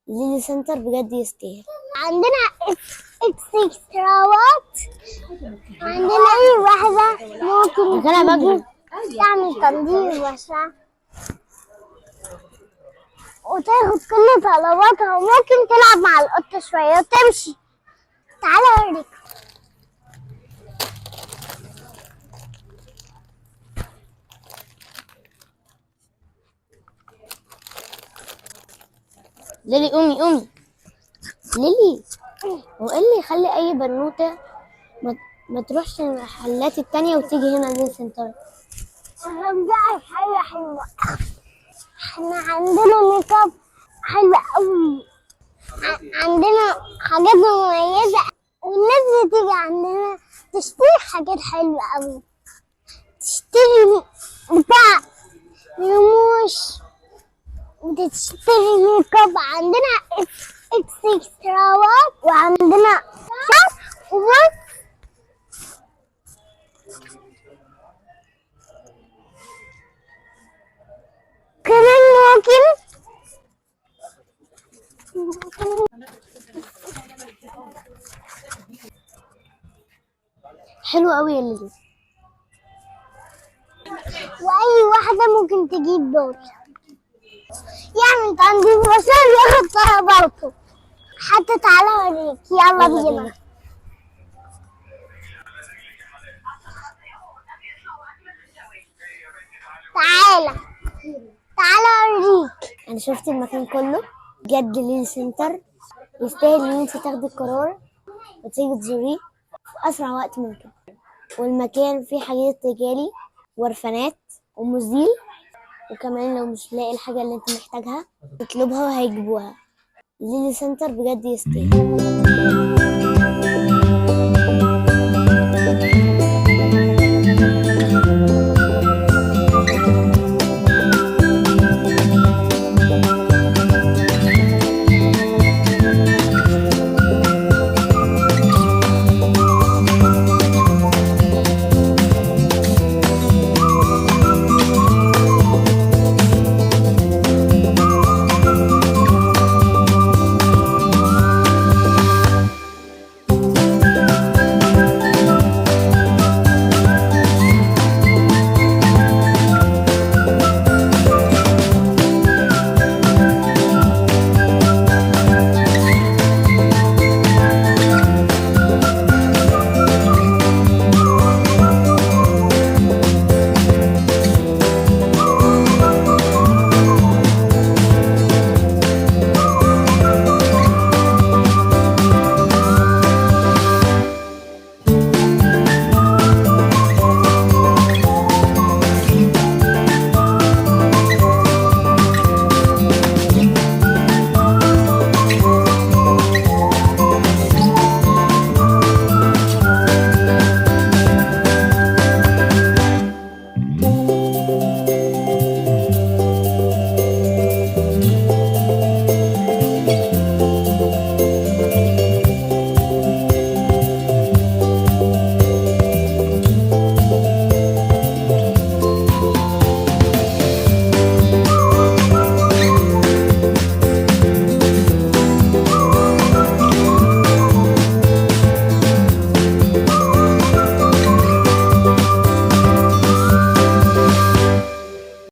ليلي سنتر بجد يستاهل. عندنا اكستراوات. عندنا اي واحدة ممكن انا بجري. تعمل تنظيف واسع وتاخد كل طلباتها، وممكن تلعب مع القطة شوية وتمشي. تعالى اوريك. ليلي قومي قومي. ليلي، هو ايه اللي يخلي اي بنوته ما تروحش المحلات التانية وتيجي هنا ليلي سنتر؟ عشان بقى حاجة حلوة. احنا عندنا ميك اب حلوة قوي، عندنا حاجات مميزة، والناس بتيجي عندنا تشتري حاجات حلوة قوي، تشتري بتاع رموش وتشتري ميك اب. عندنا اكستراوات وعندنا شعر وبس. كمان ممكن حلو قوي يا ليلي. واي واحدة ممكن تجيب دول يعمل تنظيف وسائل وياخد طلباته. حتى تعالى اوريك، يلا بينا. تعالى اوريك. انا شفت المكان كله بجد. ليلي سنتر يستاهل ان انت تاخدي القرار وتيجي تزوريه في اسرع وقت ممكن. والمكان فيه حاجات رجالي ورفانات ومزيل، وكمان لو مش لاقي الحاجة اللي انت محتاجها تطلبها وهيجيبوها. ليلي سنتر بجد يستاهل.